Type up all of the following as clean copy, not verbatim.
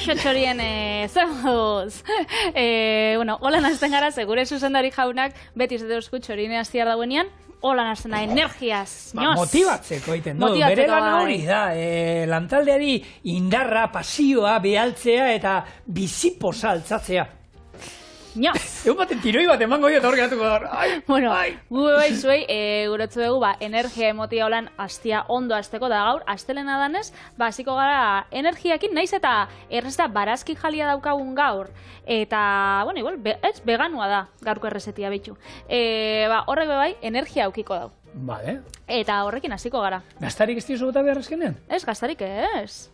Kaixo txorien, zegoz. Bueno, holan azten gara, segure zuzendari jaunak, beti zete euskut txorien aztiar dauenean, holan azten da, energiaz, ñoz. Motibatzeko egiten du, bere lan hori da, lantaldeari indarra, pasioa, behaltzea eta biziposa altzatzea. Ñoz. Egun baten tiroi bat emango jo eta hor geratuko da. Bueno, gu bai zuei, guretzu dugu, energia emotia holan astia ondo azteko da gaur, astelena danez, hasiko gara energiakin, naiz eta errezta barazki jalia daukagun gaur, eta, bueno, igual, veganua da gaurko errezetia betxu. Horrek bai, energia aukiko dau. Vale. Eta horrekin hasiko gara. Gaztarik ez diozu bota behar azkenean? Ez, gaztarik ez.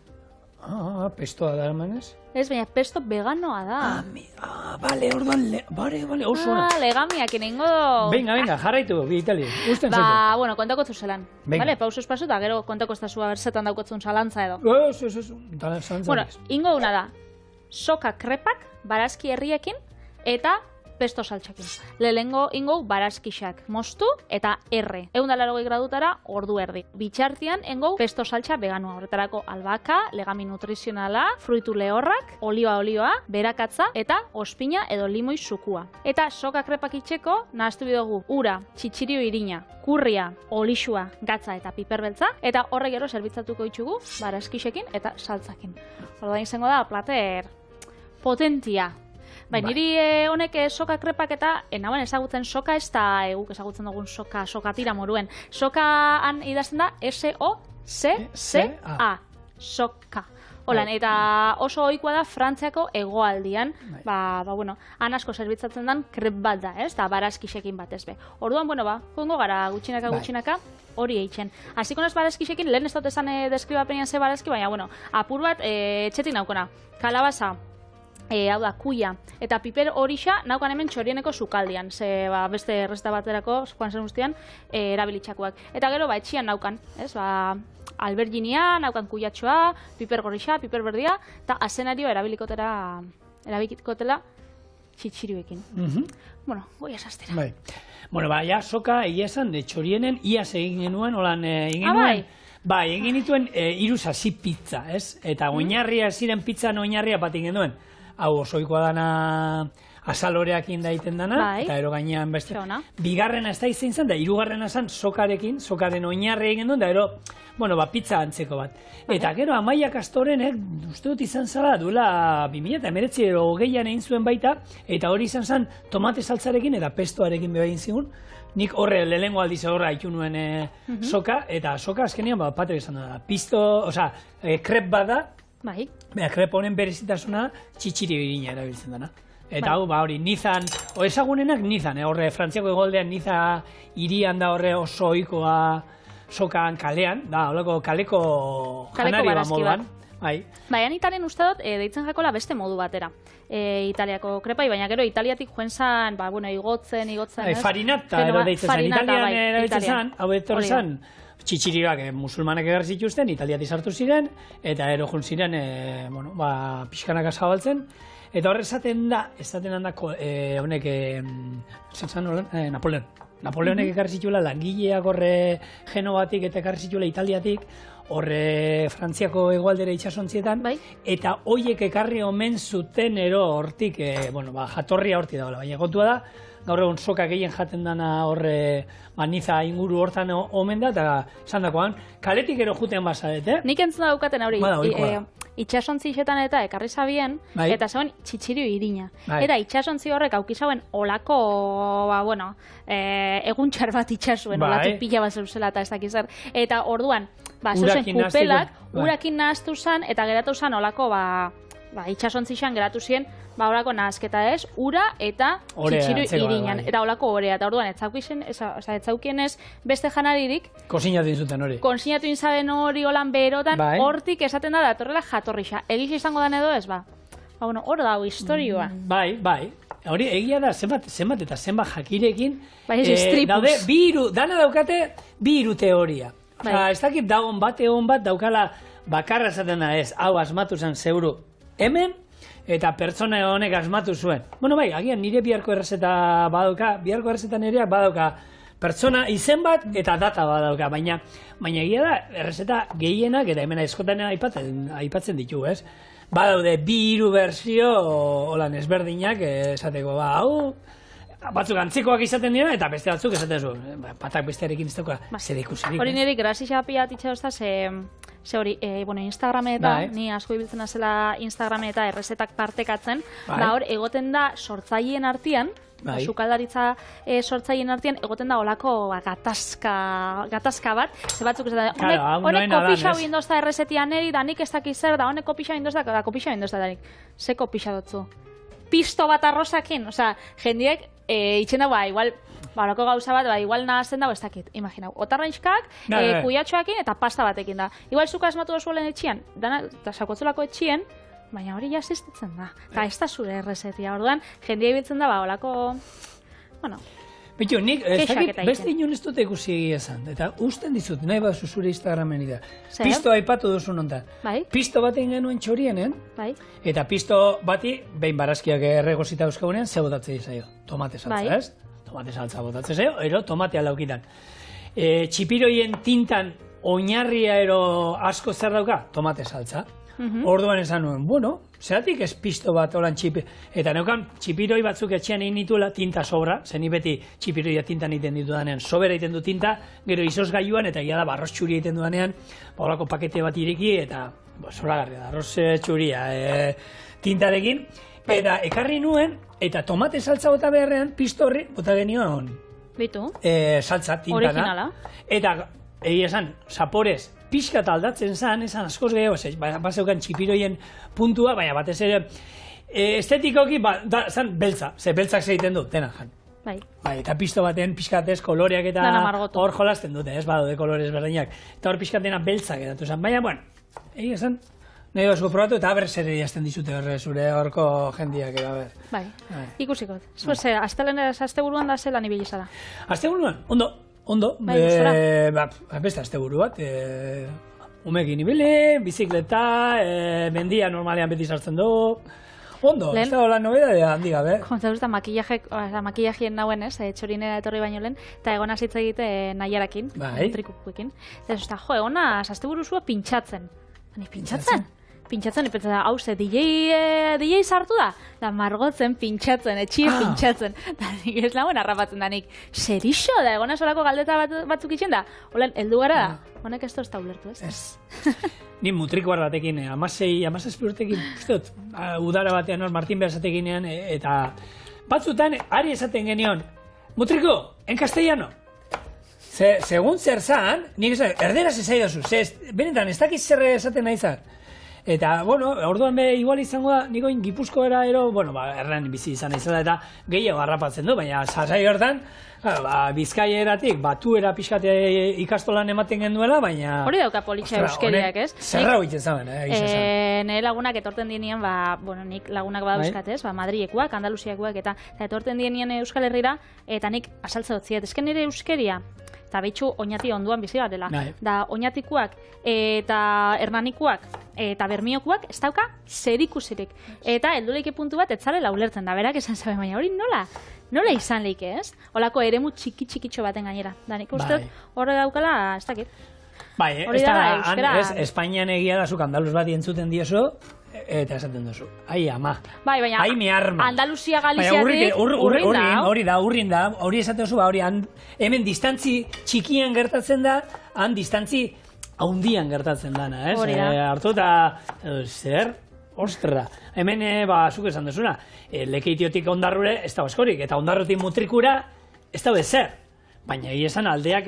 Pestoa da emanez? Ez, baina pesto veganoa da. Bale, orduan, bale, oso ona. Legamiak inengo do... Venga, jarraitu, bi itali, usten zaitu. Bueno, kontako zelan. Vale, pausuz pasu, eta gero kontako ez da zua berzetan daukotzun zalantza edo. Ez, bueno, ingo duna da, soka krepak, barazki herriekin, eta pesto saltxakin. Lehengo ingo barazkixak moztu eta erre. 180 gradutara ordu erdi. Bitxartian ingo pesto saltxa veganoa. Horretarako albaka, legami nutrizionala, fruitu lehorrak, olioa, berakatza eta ospina edo limoi sukua. Eta soka krepak itxeko, nahaztu bidugu ura, txitxirio irina, kurria, olixua, gatza eta piperbeltza, eta horre gero zerbitzatuko ditugu barazkixekin eta saltzakin. Horda izango da, plater potentia. Bai, niri honek soka krepak eta nagoen ezagutzen soka ez da eguk ezagutzen dugun soka tira moruen. Sokaan idazten da S-O-C-C-A. Soka. Holan, eta oso ohikoa da Frantziako hegoaldian, bueno, han asko zerbitzatzen den krep bat da, ez? Da barazkixekin batez be. Orduan, bueno, joango gara gutxinaka hori eitzen. Hasiko naz barazkixekin, lehen ez dut esan deskribapenean ze barazki, baina, bueno, apur bat etxetik naukona. Kalabaza, hau da, kuia, eta piper horixa naukan hemen txorieneko sukaldian, ze beste errezta baterako, joan zen guztian, erabilitxakoak. Eta gero, etxian naukan, ez, alberginia, naukan kuiatxoa, piper gorixa, piper berdia, eta azenario erabilikotela txitxirioekin. Bueno, goi esaztera. Bai. Bueno, ja, soka egia esan, txorienen iaz egin genuen, holan egin genuen. Bai, egin dituen 3 sasi pizza, ez? Eta oinarria ziren pizzan oinarria batik genuen. Hau osoikoa dana azaloreakin daiten dana, eta ero gainean beste. Bigarrena ez da izan zen, da hirugarrena zen sokarekin, sokaren oinarri egin duen, da ero, bueno, pizza antzeko bat. Eta gero Amaia Kastorenek, uste dut izan zara, duela 2019 edo 20an egin zuen baita, eta hori izan zen tomate saltzarekin eta pestoarekin beha egin zigun. Nik horre lehengo aldiz horra haitu nuen soka, eta soka azkenean patera izan da. Krep bat da, krep honen berezitasuna txitxiri irina erabiltzen dena. Eta hau, hori, Nizan, ezagunenak Nizan, horre Frantziako egoldean Niza irian da horre oso ohikoa sokan kalean, da, holako kaleko janari bat moduan. Baian Italian uste dut, deitzen jakola beste modu batera. Italiako krepai, baina gero Italiatik joen zan, igotzen, ez? Farinata, ero deitzen zan, Italian erabiltzen zan, hau etorri zan, txitxiriak musulmanak egar zituzten, Italiatik sartu ziren, eta ero jun ziren, pixkanaka zabaltzen, eta horre esaten handa honek, Napoleon. Napoleonek ekarri zituela langileak horre Genovatik eta ekarri zituela Italiatik, horre Frantziako hegoaldera itsasontzietan, eta hoiek ekarri omen zuten ero hortik, jatorria hortik dagoela, baina kontua da, gaur egun soka gehien jaten dana horre Niza inguru hortan omen da, eta esan dakoan, kaletik ero juten bazadete. Nik entzun daukaten hori, itxasontzixetan eta ekarri zabien, eta zauen txitxirio irina. Eta itxasontzi horrek aukizauen olako, egun txar bat itxasuen, olatu pila bat zeuzela eta ez dakizar. Eta orduan, zeusen kupelak, urakin nahaztu zan, eta geratu zan olako, itxasontzixan geratu ziren, horako nahazketa ez, ura eta txitxiru irinan, eta olako orea, eta orduan, etzaukien ez beste janaririk, kozinatu inzuten hori. Kozinatu inzaben hori holan beherotan, hortik esaten da datorrela jatorrixa. Egiz izango den edo ez, hor dago historioa. Bai, hori egia da, zenbat eta zenbat jakirekin, daude, dana daukate, 2 teoria. Ez dakit dagoen bat, daukala bakarra esaten da ez, hau asmatu zen zeuru hemen, eta pertsona honek asmatu zuen. Agian nire biharko errezeta nereak badauka pertsona izen bat eta data badauka, baina egia da errezeta gehienak, eta hemen aizkotan aipatzen ditu, ez? badaude 2-3 berzio holan ezberdinak, esateko, hau, batzuk antzekoak izaten dira, eta beste batzuk esaten zu, patak bestearekin ez dauka, zer ikusirik. Hori nire grazia pila atitxe dozta, ze hori, Instagrametan, ni asko ibiltzen azela Instagrametan errezetak partekatzen, da hor, egoten da sortzaileen artean, sukaldaritza sortzaileen artean, egoten da olako gatazka bat, ze batzuk ez da, honek kopixau indozta errezetian eri, da nik ez dakiz zer, da honek kopixau indozta, da kopixau indozta danik. Ze kopixau dutzu? Pisto bat arrozakin, osea, jendiek, itxen dagoa, igual, olako gauza bat, igual nahazten dago ez dakit, imaginau. Otarrainxkak, kuiatxoakin eta pasta batekin da. Igual zuka esmatu dozuelen etxian, eta sakotzulako etxien, baina hori ja existitzen da. Eta ez da zure errezetia, orduan, jendia ibiltzen da, olako, bueno... Bitu, nik, ez dakit, beste inon ez dut ikusi egia esan, eta usten dizut, nahi bat zure Instagramen idea. Pisto aipatu duzu nontan. Pisto bat egin genuen txorienen, eta pisto bati, behin barazkiak erregozita euskagunean, ze botatzea izaio. Tomate saltza, ez? Tomate saltza botatzea izaio, ero tomatea laukitan. Txipiroien tintan oinarria ero asko zer dauka, tomate saltza. Orduan esan nuen, bueno, zeratik ez pisto bat holan txipi... Eta neukan txipiroi batzuk etxean egin nituela tinta sobra, zeni beti txipiroia tintan egiten ditudanean, sobera egiten du tinta, gero izozgailuan eta egia da arroz txuri egiten dudanean, holako pakete bat ireki eta zoragarria da, arroz txuria tintarekin. Eta ekarri nuen, eta tomate saltza bota beharrean, pisto horri bota genioan saltza tintana. Originala. Eta egia esan, zaporez, pixkat aldatzen zen, esan askoz gehiago, bazeukan txipiroien puntua, baina batez ere, estetikoki, zan beltza, ze beltzak segiten du, dena jan. Bai, eta pisto baten pixkatez koloreak eta hor jolasten dute, ez badaude kolorez berdinak. Eta hor pixkatena beltzak edatu zen, baina, bueno, egia esan, nahi bazuko probatu eta haber zer egiazten dizute zure horko jendiak, ber. Bai, ikusikot. Zuze, azte buruan da zelan ibilizada? Azte buruan, ondo, beste asteburu bat, umekin ibili, bizikleta, mendia normalean beti sartzen du, ondo, ez da hola nobeda handi gabe. Jontza guzta, makillajien nauen ez, txorinera etorri baino lehen, eta egona zitza egite nahiarakin, trikukuekin. Eta ez da, egona asteburu zua pintxatzen. Pintxatzen, ipetza da, hau ze, DJ sartu da? Da, margotzen, pintxatzen, etxien pintxatzen. Da, nik ez lagoen harrapatzen da, nik, zer iso da, egona solako galdeta batzuk itxen da? Olen, heldu gara da, honek ez tozta ulertu, ez? Ni mutrikoar batekin, 16 urtekin, usteot, udara batean hor, Martin Beasatekinean, eta batzutan, ari esaten genion, mutriko, en castellano. Segun zer zan, nik esan, erderaz ezai dozu, benetan, ez dakiz zer esaten nahi zan. Eta, bueno, orduan be igual izango da, nikoin Gipuzkoera ero, bueno, erran bizi izan izela eta gehiago harrapatzen du, baina sasai hortan, Bizkaieratik, batuera pixkate ikastolan ematen genduela, baina... Hori dauka politxa euskeriak, ez? Zerra hoitzen zaben, nire lagunak etorten dienien, bueno, nik lagunak badauzkat, ez? Madriekuak, Andalusiakoak, eta etorten dienien Euskal Herrira, eta nik asaltze dutziet. Ezken nire euskeria, eta behitxu oinati onduan bizi bat dela. Da oinatikuak eta hernanikuak eta bermiokuak ez dauka zer ikusirik. Eta helduleike puntu bat etzarela ulertzen da, berak esan zabe, baina hori nola izan leike, ez? Olako eremu txiki-txikitxo baten gainera. Da nik uste horre daukala, ez dakit. Bai, ez Espainian egia da zuk andaluz bat entzuten diozu, eta esaten duzu. Ai, ama. Bai, baina ai, mi arma. Andaluzia Galiziatik urrin da, hori esaten duzu, hori hemen distantzi txikian gertatzen da, han distantzi haundian gertatzen dana, ez? Hartu eta zer? Ostra. Hemen, zuk esan duzuna, Lekeitiotik Ondarrure ez da askorik, eta Ondarrutik Mutrikura ez da zer. Baina esan aldeak,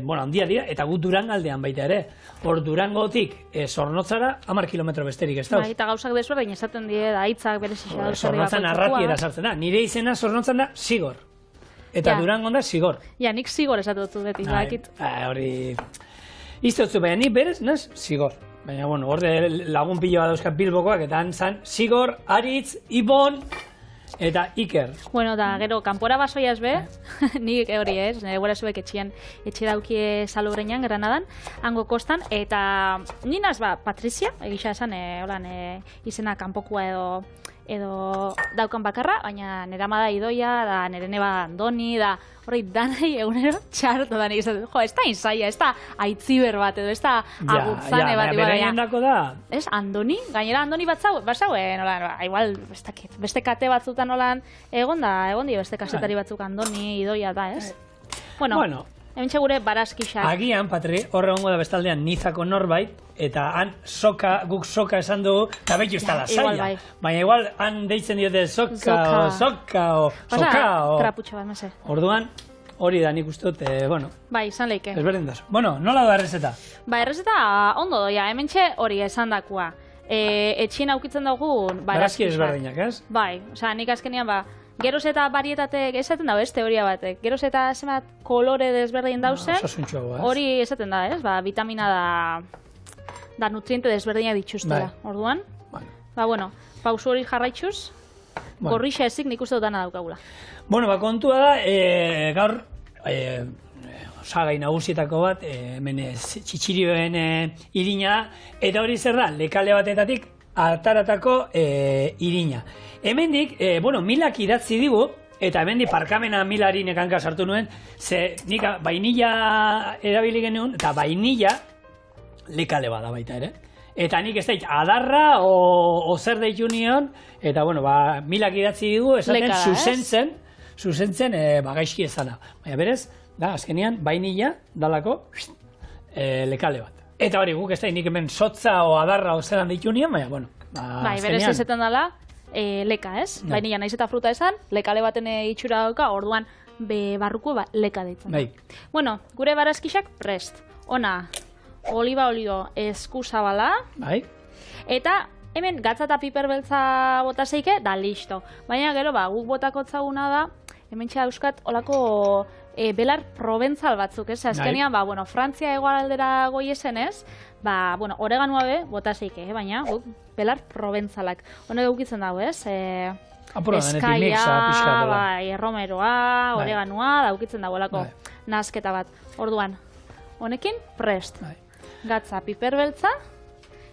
handia dira, eta gu Durango aldean baita ere. Hor Durangotik Zornotzara 10 kilometro besterik ez dauz. Eta gauzak bezu, baina esaten die da hitzak berezia. Zornotzan arratiera sartzen da. Nire izena Zornotzan da Sigor. Eta Durango da Sigor. Ja, nik Sigor esatu dut beti. Hori... Iztotzu, baina ni berez, naz, Sigor. Baina, bueno, hor lagun piloa dauzkat Bilbokoak, eta han zan Sigor, Aritz, Ibon... Eta Iker. Bueno, da, gero, kanpora basoiaz be, nik hori ez, nire gura zuek etxe daukie Salobreinan, Granadan, hango kostan, eta ninaz, Patrizia, egisa esan, izena kanpokua edo edo daukan bakarra, baina nera amada Idoia, da nere neba Andoni, da hori danai egunero txarto da nik esaten, ez da inzaia, ez da aitziber bat, edo ez da agutzane bat. Beraien dako da. Ez, Andoni, gainera Andoni batzauen, igual, beste kate batzutan nolan, egon di beste kasetari batzuk Andoni, Idoia da, ez? Bueno. Hemen gure barazkixak. Agian, Patri, horre gongo da bestaldean nizako norbait, eta han guk soka esan dugu, eta behitu ez da la zaila. Baina igual, han deitzen diote soka o kraputxo bat, mese. Orduan, hori da nik uste dut, bueno. Bai, izan leike. Ezberdin dazu. Bueno, nola da errezeta? Ba, errezeta ondo doia, hemen hori esan dakua. Etxien aukitzen dugun barazki ezberdinak, ez? Bai, nik azkenian, geroz eta barietate esaten dago, ez teoria batek. Geroz eta zemat kolore desberdin dauzen, hori esaten da, ez? Vitamina da nutriente desberdinak dituztela. Orduan, bueno, pausu hori jarraitxuz, gorrixa ezik nik uste dutana daukagula. Bueno, kontua da, gaur, osagai nagusietako bat, hemen txitxirioen irina, eta hori zer da, lekale batetatik ataratako irina. Hemendik, milak idatzi digu, eta hemendik parkamena milari nekanka sartu nuen, ze nik vainilla erabili genuen, eta vainilla lekale bada baita ere. Eta nik ez dait adarra o zer deitu nion, eta milak idatzi digu, esaten zuzentzen gaizki ezana. Baina berez, azkenean vainilla dalako lekale bat. Eta hori guk ez da, nik hemen sotza o adarra o zeran ditu nion, baina, bai, berez ezetan dala, leka, ez? Baina naiz eta fruta esan, lekale baten itxura dauka, orduan barruko leka deitzen. Bai. Bueno, gure barazkixak prest. Ona, oliba olio eskuzabala. Bai. Eta hemen gatza eta piper beltza bota zeike, da listo. Baina gero, guk botako zaguna da, hemen euskat olako belar proventzal batzuk, ez? Azkenean, Frantzia egoaldera goiesen, ez? Oreganua be, bota zeike, baina guk belar proventzalak. Honek eukitzen dago, ez? Eskaia, erromeroa, oreganua, daukitzen dago olako nazketa bat. Orduan, honekin prest. Gatza, piper beltza,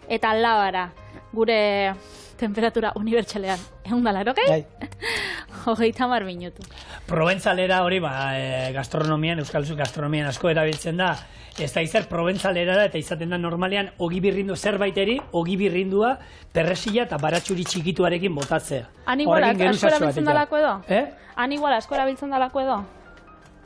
eta labara, gure temperatura unibertsalean. Egun dala, erokei? 30 minutu. Proventzalera hori, gastronomian, euskal gastronomian asko erabiltzen da, ez da izer proventzalera da, eta izaten da normalean ogibirrindu zerbaiteri, ogibirrindua perresila eta baratxuri txikituarekin botatzea. Han igual asko erabiltzen dalako edo? Han igual asko erabiltzen dalako edo?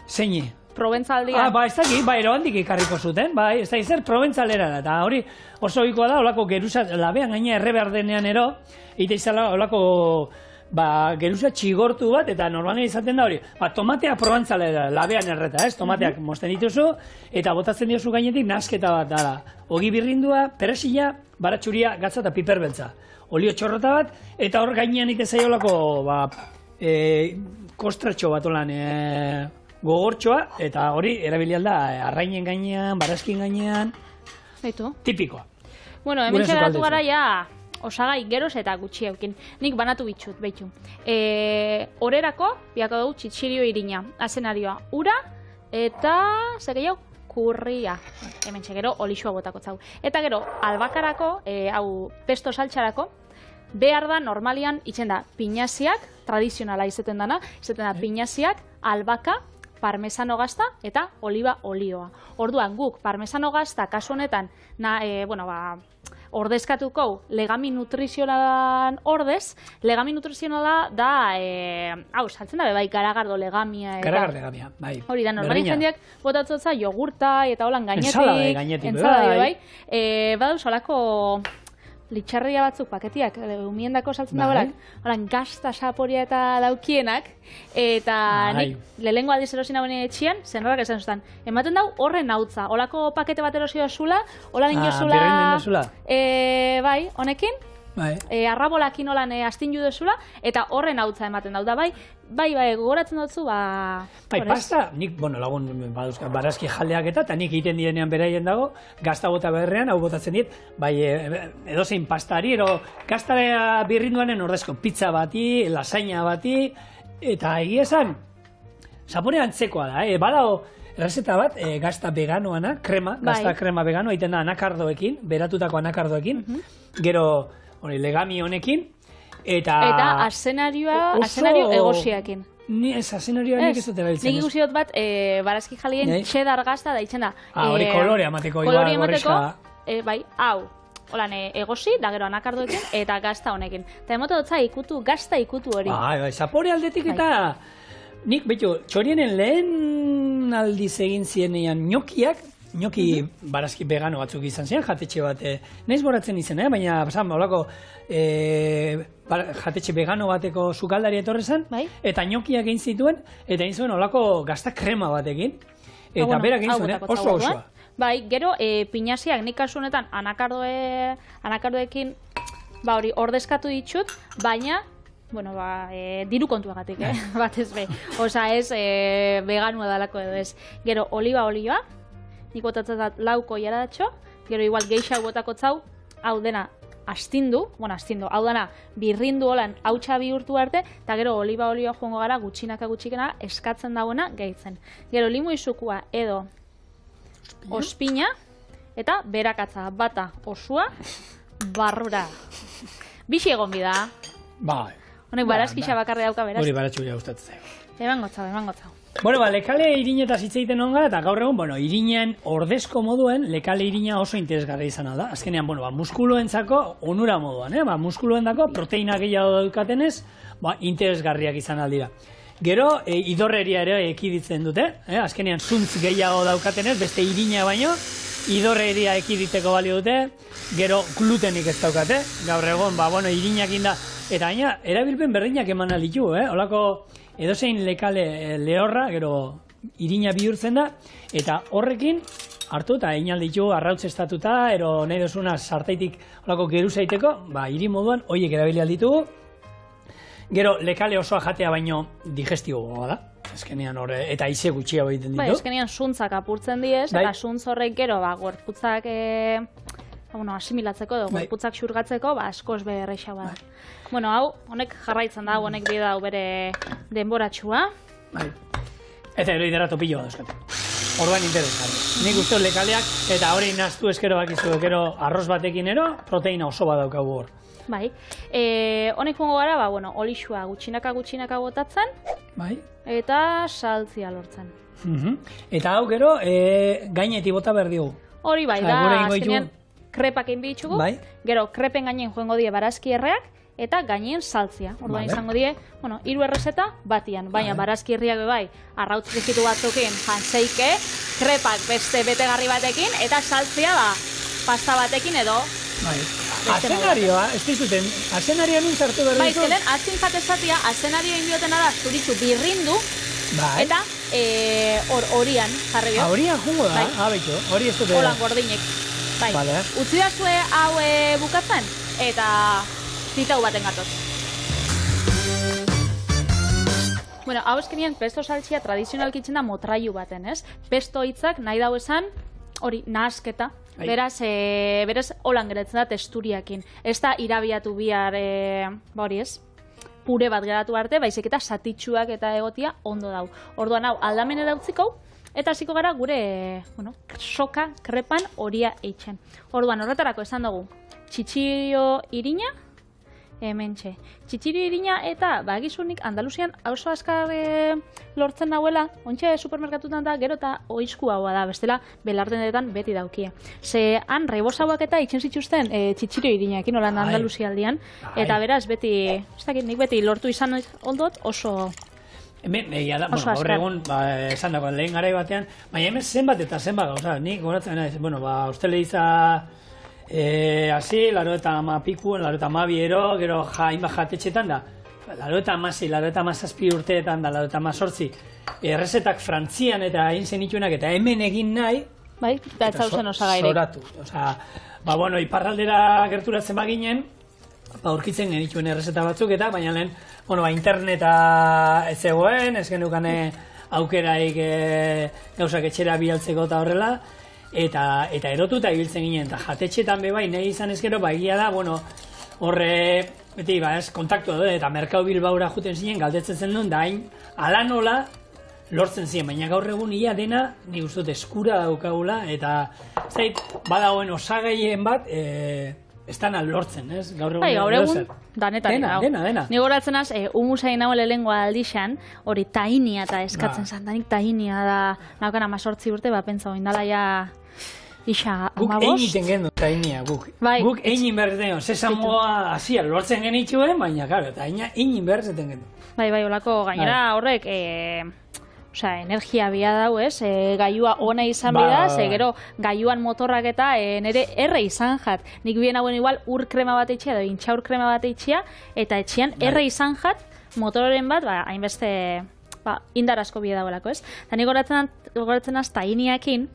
Zeini? Proventzaldian. Ez da, eroandik ikarriko zuten, ez da izer proventzalera da, eta hori oso ohikoa da, olako geruza, labean gaina erre behar denean ero, eta izala olako geruza txigortu bat, eta normalen izaten da hori, tomatea proventzalera, labean erreta, ez? Tomateak mosten dituzu, eta botatzen diozu gainetik nasketa bat dara. Ogi birrindua, peresila, baratxuria, gatza eta piper beltza. Olio txorrota bat, eta hor gainean ite olako kostratxo bat olan gogortxoa, eta hori erabilial da arrainen gainean, barazkin gainean, tipikoa. Bueno, hemen txeratu gara ja osagai geroz eta gutxi eukin. Nik banatu bitxut, behitu. Horerako, biako dugu txitxirio irina. Azenarioa, ura eta, zegeo, kurria. Hemen txegero, olixua botako zau. Eta gero, albakarako, hau pesto saltxarako, behar da normalian itzen da pinaziak, tradizionala izeten da pinaziak, albaka, parmesano gazta eta oliba olioa. Orduan guk parmesano gazta kasu honetan ordezkatuko legami nutrizionalan ordez, legami nutrizionala da saltzen da bai garagardo legamia eta garagar legamia, bai. Hori da normali jendeak botatzotza jogurta eta holan gainetik, gainetik bai. Badauz holako litxarria batzuk paketiak, umiendako saltzen dagoelak, horan gazta saporia eta daukienak, eta nik lehengo aldiz erosin hauen etxian, zenarrak esan zuten, ematen dau horren nautza, holako pakete bat erosio zula, holan inozula, bai, honekin, arrabolakin holan astin judezula, eta horren nautza ematen dau da, bai, gogoratzen dutzu, pasta, nik, lagun barazki jaldeak eta nik egiten dienean beraien dago, gazta bota beharrean, hau botatzen dit, edozein pastari, gaztarea birrinduanen ordezko pizza bati, lasaina bati, eta egia esan, zapore antzekoa da, badao, errezeta bat, gazta veganoana, krema, gazta krema vegano, egiten da anakardoekin, beratutako anakardoekin, gero, legami honekin, Eta asenario egosiakin. Ni ez asenarioa nik ez dute beltzen. Nik ikusi dut bat, barazki jalien txedar gazta da itxen da. Hori kolorea emateko, igual goreska. Bai, hau. Holan, egosi, da gero anakardoekin, eta gazta honekin. Eta emote dutza gazta ikutu hori. Bai, zapore aldetik eta... Nik, betu, txorienen lehen aldiz egin zienean Gnocchi barazki vegano batzuk izan ziren, jatetxe bat, nahiz boratzen izen, baina, holako, jatetxe vegano bateko sukaldari etorre zen, eta gnocchiak egin zituen, eta egin zuen holako gazta krema batekin, eta berak egin zuen, oso osoa. Bai, gero, pinasiak nik kasu honetan anakardoekin hori ordezkatu ditut, baina, bueno, diru kontuagatik, batez be. Osa ez, veganua dalako edo ez. Gero, olioa, nik botatzen da lauko jaradatxo, gero igual geixa botako zau, hau dena astindu, hau dena birrindu holan hautsa bihurtu arte, eta gero olioa joango gara gutxinaka gutxikena eskatzen dagoena gehitzen. Gero limuizukua edo ospina, eta berakatza bata osua, barrura. Bixi egon bida. Bai. Honek barazkixa bakarri dauka beraz. Hori baratxuria gustatzen zaigu. Eman gotzau. Bueno, lekale irinetaz hitz egiten on gara, eta gaur egun, irinen ordezko moduen, lekale irina oso interesgarria izan da. Azkenean, muskuloentzako onura moduan, muskuloendako proteina gehiago daukatenez, interesgarriak izan aldira. Gero, idorreria ere ekiditzen dute, azkenean zuntz gehiago daukatenez, beste irina baino, idorreria ekiditeko balio dute, gero glutenik ez daukate, gaur egon, irinak inda, eta gaina, erabilpen berdinak eman alitu, holako edozein lekale lehorra, gero irina bihurtzen da, eta horrekin hartu eta egin alditu arrautz estatuta, ero nahi dozuna sartaitik holako geruzaiteko, iri moduan, horiek erabili alditugu. Gero, lekale osoa jatea baino digestiboa da. Ezkenean horre, eta ize gutxia egiten ditu. Bai, ezkenean suntzak apurtzen diez, eta suntz horrek gero, gorputzak asimilatzeko edo, gorputzak xurgatzeko, askoz berreixau da. Bueno, hau, honek jarraitzen da, honek bide hau bere denboratxua. Bai. Eta gero hidrato pilo bat euskate. Orduan interesgarri. Nik uste lekaleak, eta hori naztu eskero bakizu, gero arroz batekin ero, proteina oso bat daukagu hor. Bai, honek joango gara, olixua gutxinaka botatzen, eta saltzia lortzen. Eta hau gero, gainetik bota behar digu. Hori bai, da, azkenean krepak egin bitxugu, gero krepen gainen joango die barazki erreak, eta gainen saltzia. Orduan izango die, 3 errezeta batian, baina barazki erriak bai, arrautz frijitu batzukin jantzeike, krepak beste betegarri batekin, eta saltzia pasta batekin edo, azenarioa, ez dizuten, azenarioa nun zartu behar ditu? Zelen, azin jatezatia, azenarioa inbiotena da, zuritzu birrindu, eta horian jarri dio. Horian jungo da, abeitu, hori ez dute. Holan gordinek. Utsi da zue hau bukatzen, eta zitau baten gatoz. Bueno, hau eskenean pesto saltxia tradizionalkitzen da motraiu baten, ez? Pesto hitzak nahi dau esan, hori nahasketa. Beraz, holan geratzen da testuriakin. Ez da irabiatu bihar, hori ez, pure bat geratu arte, baizik eta satitsuak eta egotia ondo dau. Orduan hau, aldamenera utziko, eta hasiko gara gure, soka, krepan horia eitzen. Orduan, horretarako esan dugu, txitxirio irina, hementxe. Txitxirio irina eta, bagizunik, Andaluzian oso azkar lortzen dauela, ontxe supermerkatutan da, gero eta oizku haua da, bestela belardenetan beti daukia. Ze han rebosauak eta itxen zituzten txitxirio irinaekin, holan Andaluzialdian, eta beraz beti, ez dakit, nik beti lortu izan oldot oso... Hemen, egia da, gaur egun, esan dago, lehen garai batean, baina hemen zenbat eta zenbat gauza, nik goratzen naiz, ustele iza... Hasi, 82 ero, gero hainbat jatetxetan da, 86, 87 urteetan da, 88, errezetak Frantzian eta egin zenituenak eta hemen egin nahi, eta ez zauzen osagairik. Zoratu. Iparraldera gerturatzen baginen, aurkitzen genituen errezeta batzuk eta, baina lehen, interneta ez zegoen, ez genukane aukeraik gauzak etxera bialtzeko eta horrela, eta erotuta ibiltzen ginen, eta jatetxetan bebai nahi izan ezkero, egia da, horre, beti, kontaktu edo, eta Merkau Bilbaura juten zinen, galdetzen zen duen, da hain, ala nola, lortzen ziren, baina gaur egun ia dena, ni guztot eskura daukagula, eta, zait, badagoen osagaien bat, ez dana lortzen, ez? Gaur egun, danetan. Dena. Ni goratzen az, humusain hau lehengoa aldixan, hori tahinia eta eskatzen zantanik tahinia da, naukana 18 urte, pentsa oindala ja isa amabos. Guk egiten gendu tahinia, guk. Guk egin behar zen, sesamoa hasia lortzen genitxuen, baina, karo, tahinia egin behar zen gendu. Bai, olako gainera horrek, energia bia dau, ez? Gailua ona izan bida, gero gailuan motorrak eta nire erre izan jat. Nik bien hauen igual ur krema bat eitxea, edo intxaur krema bat eitxea, eta etxean erre izan jat, motoren bat, hainbeste indar asko bia dauelako, ez? Eta nik goratzen az tahiniakin,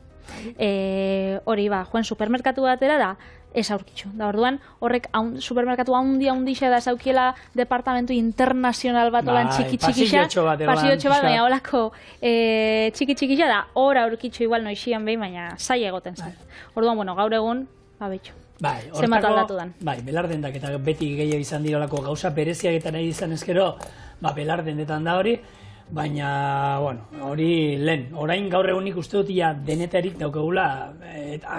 hori joan supermerkatu batera da, ez aurkitxu. Da orduan, horrek supermerkatu handixa da zaukiela departamentu internazional bat olan txiki-txikixa. Pasiotxo bat, baina holako txiki-txikixa da, hor aurkitxu igual noixian behin, baina zai egoten zen. Orduan, gaur egun, betxo. Zenbat aldatu dan. Belardendak eta beti gehiago izan dirolako gauza bereziak eta nahi izan ezkero, belardendetan da hori, baina, hori lehen. Orain gaur egunik uste dut denetarik daukagula,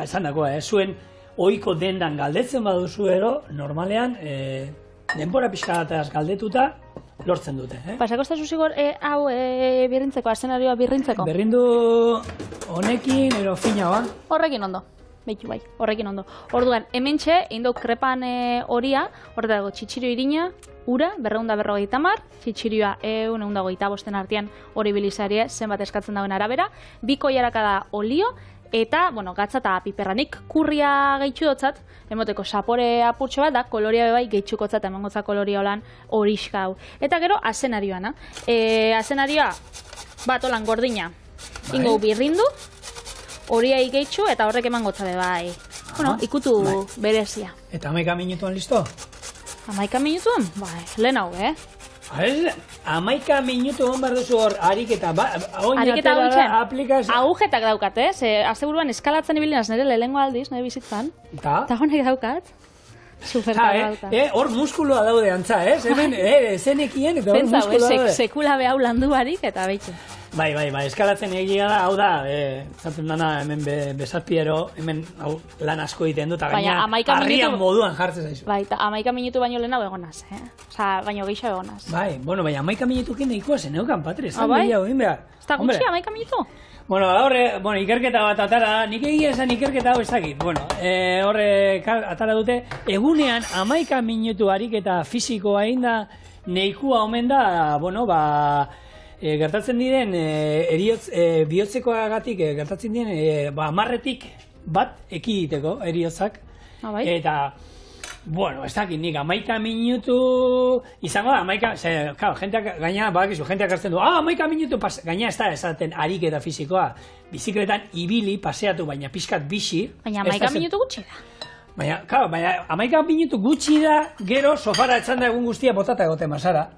esan dagoa, zuen oiko dendan galdetzen baduzu ero, normalean, denbora pixka bataz galdetuta, lortzen dute. Pasako ez da zuzigor, hau birrintzeko, eszenarioa birrintzeko? Berrindu honekin, ero fina ba? Horrekin ondo. Beitu bai, horrekin ondo. Orduan, hementxe, indok krepan horia, horretago txitxirio irina, ura, 250 mar, txitxirioa 125 artean hori bilizarie zenbat eskatzen dauen arabera, 2 koilaraka da olio, eta, gatza eta piperranik kurria gehitxu dotzat, emoteko sapore apurtxo bat da, koloria bebai gehitxukotzat, emangotza koloria holan horiska hau. Eta gero, azenarioa, azenarioa, bat holan gordina, ingo birrindu, horia gehitxu eta horrek emangotza bebai. Ikutu berezia. Eta 11 minutuan listo? 11 minutuan? Lehen hau, 11 minutu hon behar duzu hor ariketa, ariketa hau agujetak daukat, asteburuan eskalatzen ibilinaz nire lehengo aldiz, nire bizitzan. Eta honek daukat. Hor muskuloa daude antza, hemen zenekien eta hor muskuloa daude. Sekula behau landu barik eta behitxe. Bai, eskalatzen egia da, hau da, zaten dana hemen besatpiero, hemen lan asko egiten dut, eta gaina harrian moduan jartzen zaizu. Bai, eta 11 minutu baino lehenago egonaz, baino gehiago egonaz. Bai, baina 11 minutukin nahikoa zen eukan, Patri, zan gehiago egin behar. Ez da gutxi 11 minutu? Horre, ikerketa bat atara, nik egia esan ikerketa hau ez dakit. Horre atara dute, egunean 11 minutu ariketa fisikoa egin da, nahikoa omen da, gertatzen diren bihotzekoagatik gertatzen diren 10 bat ekiditeko eriotzak. Eta, ez dakit nik 11 minutu izango da, 11, jenteak gaina, badakizu, jenteak hartzen du, 11 minutu, gaina ez da esaten ariketa fisikoa, bizikletan ibili, paseatu, baina pixkat bixi. Baina 11 minutu gutxi da. Baina 11 minutu gutxi da, gero sofara etzan da egun guztia botata egote masara.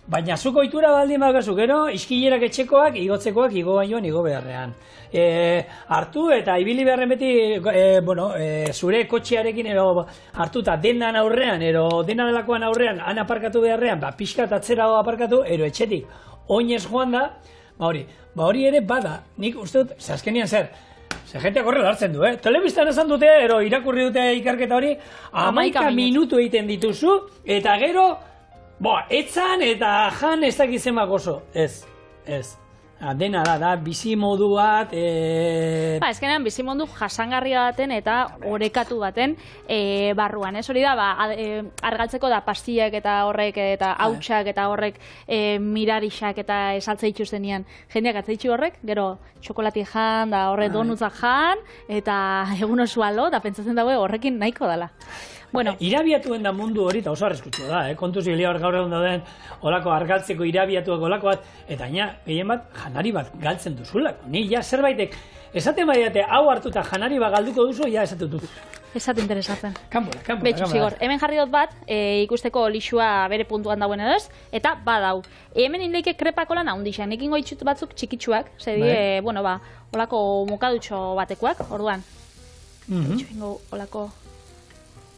Baina zuko ohitura baldin bakazu, gero iskilerak etxekoak, igotzekoak, igo bainoan, igo beharrean. Hartu eta ibili beharren beti, zure kotxearekin hartuta dendan aurrean, dena delakoan aurrean, han aparkatu beharrean, pixkat atzera aparkatu, etxetik oinez joan da, hori ere bada, nik uste dut, azkenian zer, jenteak horrela hartzen du, telebistan esan dute, irakurri dute ikerketa hori, 11 minutu egiten dituzu, eta gero, etzan eta jan ez dakitzen oso. Ez. Dena da, bizi modu bat... Ezkenean, bizi modu jasangarria baten eta orekatu baten barruan. Ez hori da, argaltzeko da pastillak eta horrek, eta hautsak eta horrek mirarixak eta esaltza itxustenean. Jendeak atzaitxu horrek, gero txokolati jan, da horre donutza jan, eta egun osua lo, da pentsatzen dago horrekin nahiko dela. Irabiatuen da mundu hori, eta oso arriskutsua da, kontuz hilia hor gaur egun dauden olako argaltzeko irabiatuak olako bat, eta gehien bat, janari bat galtzen duzulako. Ni ja zerbaitek, esaten badiate hau hartuta janari bat galduko duzu, ja esaten dut. Esat interesatzen. Kanpora. Betxu zigor, hemen jarri dut bat, ikusteko lixua bere puntuan dauen edo ez, eta badau. Hemen indeike krepako lan ahondixan, ekin goitxut batzuk txikitsuak, zedi, olako mokadutxo batekoak, orduan. Betxu ingo olako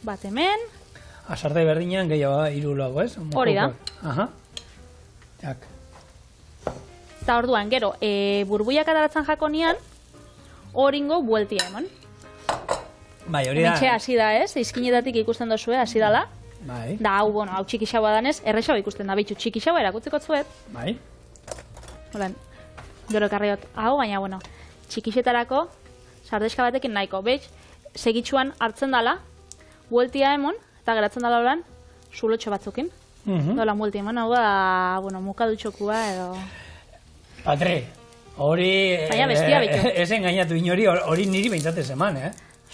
bat hemen. Asartai berdinean gehiago irulo, ez? Hori da. Jak. Eta orduan, gero, burbuiak ataratzen jakonian, horingo bueltia eman. Bai, hori da. Hementxe hasi da, ez? Izkinetatik ikusten dozue, hasi dala. Bai. Da, hau, bueno, hau txikixaua danez, errexau ikusten da, bitxu, txikixaua erakutzeko zuet. Bai. Holan, gero ekarriot, hau, baina, bueno, txikixetarako, sardeska batekin nahiko, behiz, segitxuan hartzen dala, bueltia emon, eta geratzen dala holan, zulotxo batzukin. Dola bueltia emon, hau da, bueno, mukadutxokua edo... Patre, hori... Baina bestia bitu. Ez engainatu inori, hori niri behintzatez eman,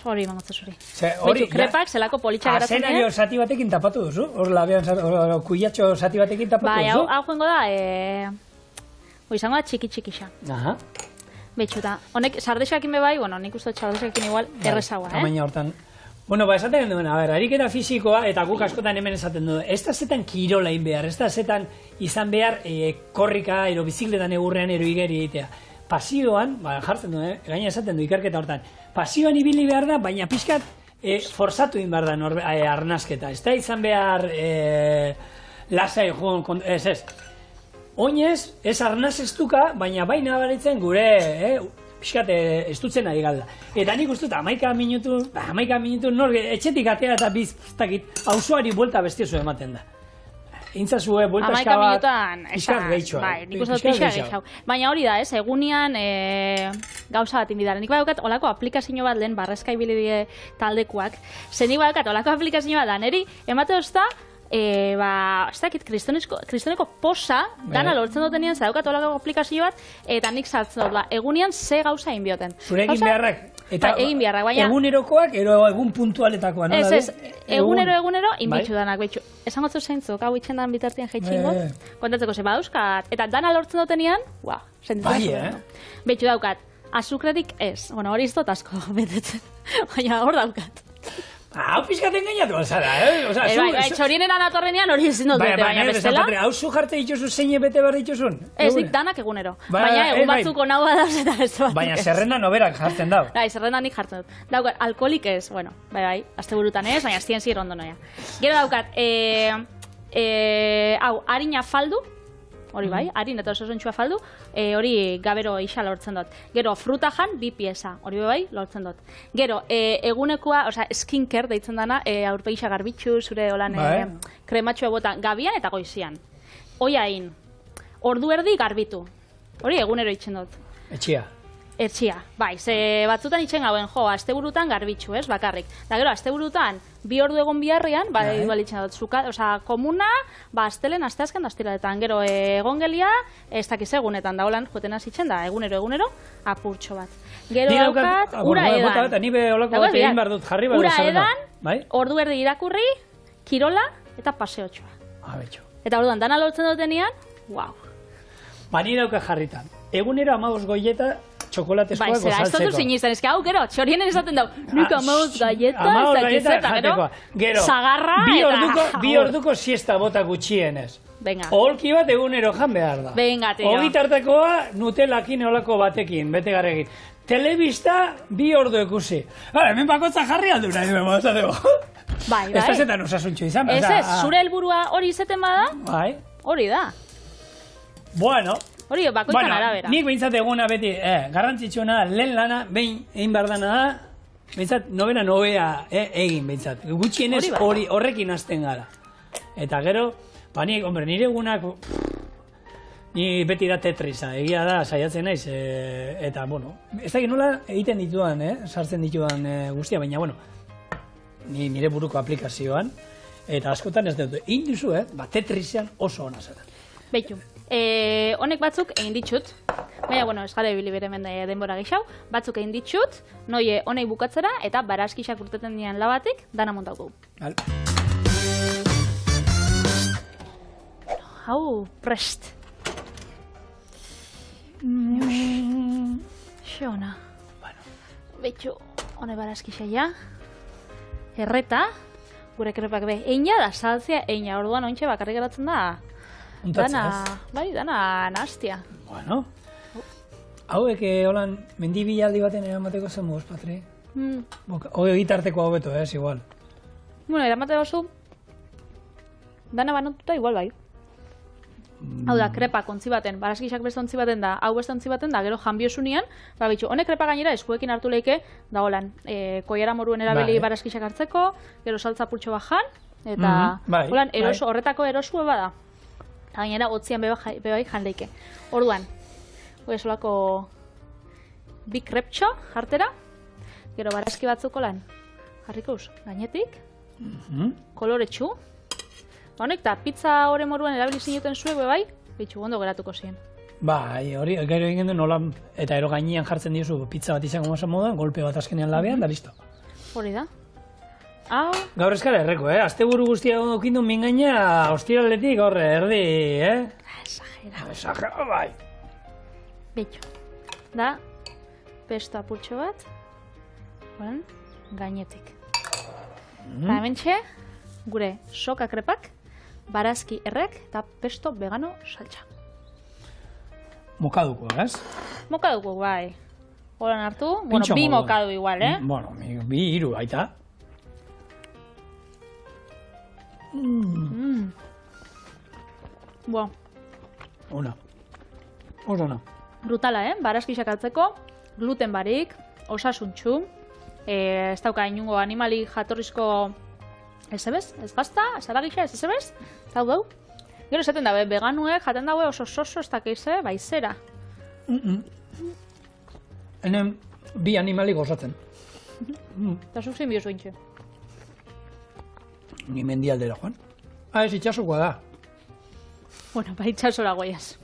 Hori, mangotzen zuri. Hori, krepak, zelako politxa geratzen dira. Azenario zati batekin tapatu duzu? Hor labean, kuiatxo zati batekin tapatu duzu? Bai, hau joango da, izango da txiki-txikixa. Aha. Betxuta, honek sardesakin bebai, bueno, nik uste sardesakin igual errezagoa, Tamaina hortan. Bueno, esaten duen, ariketa fisikoa, eta guk askotan hemen esaten duen, ez da zetan kirola behar, ez da zetan izan behar korrika, ero bizikletan egurrean, ero igeri egitea. Pasioan, jartzen du, gaina esaten du ikerketa hortan, pasioan ibili behar da, baina pixkat forzatu behar da arnasketa. Ez da izan behar lasai joan, ez. Oinez, ez arnaz estuka, baina baina baritzen gure, pixkat estutzen ari galda. Eta nik ustut, 11 minutu, etxetik atea eta biztakit, auzoari buelta bestiozu ematen da. Intzazue, buelta eskabat, pixkat gehitxoa. Bai, nik uste pixkat gehitxoa. Baina hori da, ez, egunian gauza bat inbidara. Nik badaukat olako aplikazio bat lehen barrezka ibili taldekuak. Zen nik badaukat olako aplikazio bat da, neri emate ozta, ez dakit, kristoneko posa, dana lortzen dutenean, zadaukat olako aplikazio bat, eta nik saltzen dut, egunian ze gauza egin bioten. Zure egin beharrak? Eta egin beharrak, baina... Egunerokoak, ero egun puntualetakoa, no? Ez, egunero, inbitxu danak, betxu. Esan gotzu zeintzuk, hau itxendan bitartian jaitxingo, kontatzeko ze badauzkat. Eta dana lortzen dutenean, sentitzen zuen. Betxu daukat, azukrerik ez. Bueno, hori iztot asko betetzen, baina hor daukat. Hau pixkaten gainatu alzara, Txorienen anatorrenean hori ezin dut bete, baina bestela. Hau zu jarte dituzu zein bete behar dituzun? Ez dik danak egunero. Baina egun batzuko nahu badauz eta beste batzuk. Baina zerrenda noberak jartzen dau. Bai, zerrenda nik jartzen dut. Daukat, alkoholik ez, bueno, bai, azte burutan ez, baina aztien zir ondo noia. Gero daukat, hau, harina faldu, hori bai, harin eta osasuntsua faldu, hori gabero isa lortzen dut. Gero, fruta jan, 2 pieza, hori bai, lortzen dut. Gero, egunekoa, skincare deitzen dana, aurpegisa garbitxu, zure holan krematxua botan, gabian eta goizian. Oiain, ordu erdi garbitu. Hori egunero itxen dut. Etxia, bai, ze batzutan itxen gauen, asteburutan garbitxu, ez, bakarrik. Da gero, asteburutan, 2 ordu egon biharrian, bai, itxen dut, komuna, astelen, asteazken, astiraletan. Gero, egongelia, ez dakiz egunetan, da holan, joten itxen da, egunero, apurtxo bat. Gero daukat, ura edan. Ura edan, ordu erdi irakurri, kirola eta paseotxoa. Eta orduan, dana lortzen dutenean, wow. Bani dauka jarritan. Egunero 15 goieta, txokolatezkoa gozatzeko. Bai, ez dut zinizten, ez hau, gero, txorienen esaten dau, nik 15 galleta, ez dakiz, gero, zagarra eta... 2 orduko siesta bota gutxienez. Venga. Olki bat egunero jan behar da. Venga, tío. Ogitartekoa nutelakin olako batekin, bete garegin. Telebista 2 ordu ikusi. Hemen bakotza jarri aldu nahi duen mazateko. Bai. Ez da zetan osasuntxo izan. Ez, zure helburua hori izeten bada, hori da. Bueno, hori bakoitzan arabera. Nik behintzat eguna beti, garrantzitsuena, lehen lana, behin egin behar dana da, behintzat, nobea egin behintzat. Gutxienez horrekin hasten gara. Eta gero, nire egunak, ni beti da Tetrisa, egia da, saiatzen naiz, eta, bueno, ez da nola egiten ditudan, sartzen ditudan guztia, baina, bueno, nire buruko aplikazioan, eta askotan ez dut, egin duzu, Tetrisean oso hona zara. Beitu. Honek batzuk egin ditut, baina, bueno, ez gara ebili bere denbora geixau, batzuk egin ditut, noie honei bukatzera, eta barazkixak urteten dian labatik, dana montauko. Hau, prest. Xona. Betxu, hone barazkixaia. Erreta, gure krepak be, eina da, saltzea, eina, orduan ointxe bakarrik geratzen da. Dana nastia. Bueno. Hauek, holan, mendibilaldi baten eramateko zen moz, Patri? Hoi gitarteko hobeto, igual. Bueno, eramateko zu, dana banotuta igual bai. Hau da, krepa kontzi baten, baraskixak beste ontzi baten da, hau beste ontzi baten da, gero janbiosunian, bitxu, honek krepa gainera eskuekin hartu leike, da holan, koiara moruen erabili baraskixak hartzeko, gero saltza pultxo bajan, eta holan, horretako erosua bada. Eta gainera, otzian bebai jan leike. Orduan, solako bi kreptxo jartera, gero baraski batzuko lan, jarrikoz, gainetik, koloretsu. Honek, eta pizza hori moruan erabili zinuten zuek bebai, bitxu gondo geratuko ziren. Bai, hori, gero egin duen nola, eta ero gainean jartzen diozu pizza bat izango masan moduan, golpe bat azkenean labean, da listo. Hori da. Gaur eskara erreko, asteburu guztia okindu mingaina, ostiraletik horre, erdi, Exagera, bai. Bitxu. Da, pesto apurtxo bat, gainetik. Eta hementxe, gure soka krepak, barazki errek eta pesto vegano saltxa. Mokaduko, ez? Mokaduko, bai. Horan hartu, bi mokadu igual, Bueno, bi hiru, baita. Buah. Ona. Brutala, barazkixak hartzeko, gluten barik, osasuntxu, ez dauka inungo animali jatorrizko ez gazta, ez aragixa, ez ebez, zau dau. Gero esaten dabe, veganuek jaten daue oso ez dakize, baizera. Henen bi animali gozatzen. Eta zuk zein biozu intxe. Ni mendialdera, Juan. Ez itxasokoa da. Bueno, itxasora goiaz.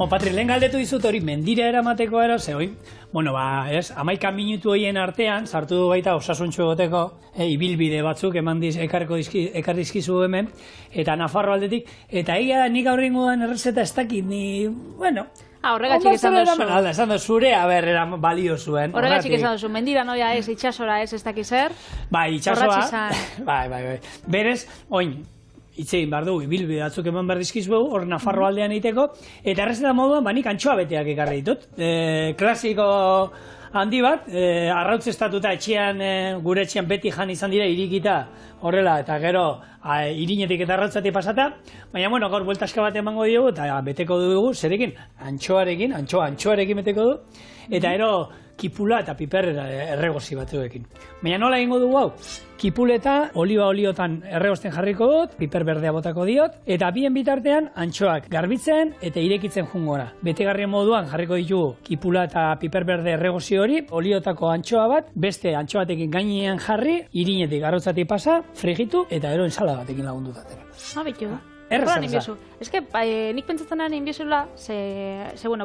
Patri, lehen galdetu dizut hori mendira eramateko era, ze hoi, 11 minutu horien artean, sartu du baita osasuntxu egoteko, ibilbide batzuk ekar dizkizu hemen, eta Nafarro aldetik, eta egia da nik aurrengo dan errezeta ez dakit, horregatxik esan duzu. Esan duzu, zurea balio zuen. Horregatxik esan duzu, mendira noia ez, itxasora ez dakiz zer. Bai, itxasoa. Bai. Berez, oin, itzein behar dugu, ibilbide batzuk eman behar dizkizu, hor Nafarro aldean egiteko, eta errezeta moduan, nik antxoa beteak ekarri ditut. Klasiko handi bat, arrautz estatuta etxean, gure etxean beti jan izan dira irikita horrela, eta gero irinetik eta arrautzatik pasata, baina, gaur bueltaska bat emango diogu, eta beteko dugu, zerekin, antxoarekin beteko du, eta ero kipula eta piper erregozi batzuekin. Baina nola egingo dugu hau? Kipuleta oliotan erregosten jarriko dut, piper berdea botako diot, eta bien bitartean antxoak garbitzen eta irekitzen jungora. Betegarrien moduan jarriko ditugu kipula eta piper berde erregozi hori, oliotako antxoa bat, beste antxoa batekin gainean jarri, irinetik arrautzatik pasa, frigitu eta ero ensalada batekin lagundu datera. Bitu. Erraza. Ez que, nik pentsatzen da inbiezula,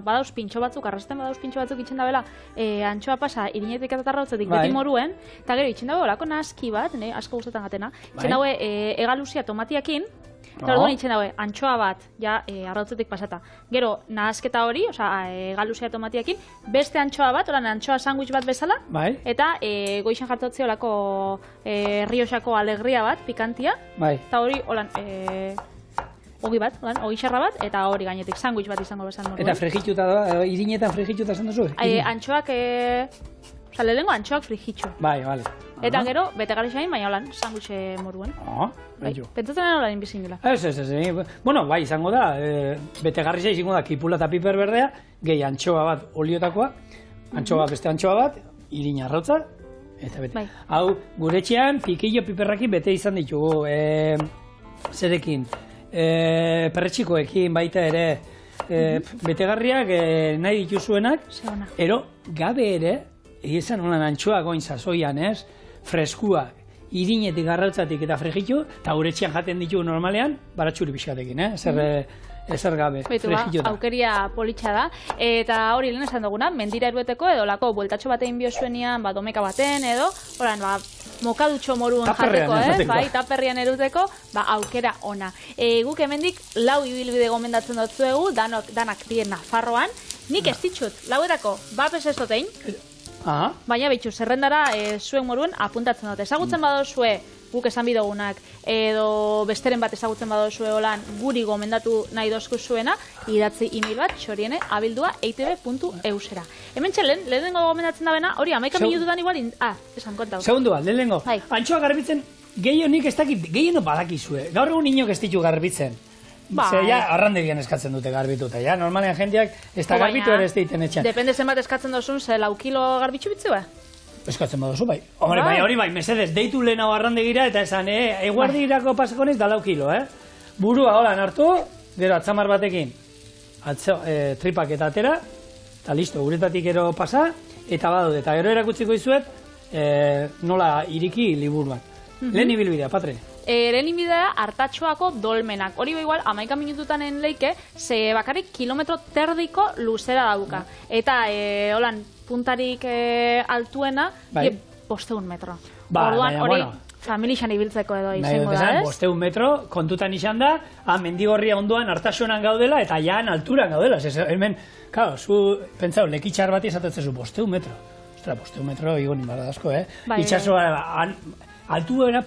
badauz pintxo batzuk, arrasten badauz pintxo batzuk itxen dabela, antxoa pasa irinetik eta arrautzatik beti moruen, eta gero itxen dabe olako naski bat, asko gustetan gatena, itxen dabe egaluzia tomatiakin, eta orduan itxen dabe antxoa bat, arrautzatik pasata. Gero, nahasketa hori, egaluzia tomatiakin, beste antxoa bat, antxoa sandwich bat bezala, eta goixen jartotzi olako Rioxako alegria bat, pikantia, eta hori, ogi bat, ogi xarra bat, eta hori gainetik, sandwich bat izango bezan moruen. Eta frigituta da, irinetan frigituta esan duzu? Antxoak, lehenengo antxoak frigitxu. Bai, bale. Eta gero, betegarri xain, baina holan, sandwich moruen. Pentsatzen holan inbizin dela. Ez. Bueno, bai, izango da, betegarri xain izango da, kipula eta piper berdea, gehi antxoa bat oliotakoa, antxoa beste antxoa bat, irina arrautza, eta bete. Hau, gure etxean, pikillo piperrakin bete izan ditugu, zerekin, perretxikoekin baita ere betegarriak nahi dituzuenak, ero gabe ere, egizan holan antxoa goin sasoian, freskuak, irinetik arrautzatik eta frigitu, eta gure etxean jaten ditugu normalean, baratxuri pixkatekin, ezer gabe, frigituta. Aukeria politxa da, eta hori lehen esan duguna, mendira erueteko edo lako bueltatxo batein biozuenian, domeka baten edo, mokadutxo moruan jateko, taperrian eruteko, aukera ona. Guk hemendik lau ibilbide gomendatzen dutzuegu, danak dien Nafarroan, nik ez ditxut, lauetako, bapes ez dotein, baina bitxu, zerrendara zuen moruen apuntatzen dute. Ezagutzen badozue guk esan bidogunak, edo besteren bat ezagutzen badozue holan guri gomendatu nahi dozkuzuena, idatzi email bat txoriene@eitb.eusera. Hemen txelen, lehenengo gomendatzen da bena, hori 11 minututan igual, esan kontau. Segundu bat, lehenengo, antxoa garbitzen, gehionik ez dakit, gehieno badakizue, gaur egun inok ez ditu garbitzen. Zer, ja, arrandegian eskatzen dute garbituta, ja, normalean jendeak ez da garbitu ere ez deiten etxean. Depende zenbat eskatzen dozun, ze lau kilo garbitzu bitzua? Eskatzen badozu, bai. Hombre, bai, hori bai, mesedez, deitu lehenago arrandegira eta esan, eguardirako pasakonez da lau kilo, Burua holan hartu, gero atzamar batekin, tripak eta atera, eta listo, uretatik gero pasa, eta badaude, eta gero erakutziko izuet, nola iriki liburuan. Lehen ibilbidea, Patre. Lehen ibilbidea hartatxoako dolmenak. Hori igual, 11 minututanen leike, ze bakarrik kilometro terdiko luzera dauka. Eta, holan, puntarik altuena, 500 metro. Orduan, hori, familixan ibiltzeko edo izango da, ez? 500 metro, kontutan izan da, Mendigorria ondoan hartaxonan gaudela, eta jaan alturan gaudela. Hemen, claro, zu, pentsau, lekitxar bat izatetzezu, 500 metro. Ostra, 500 metro, igonin bada asko, Itxasoa,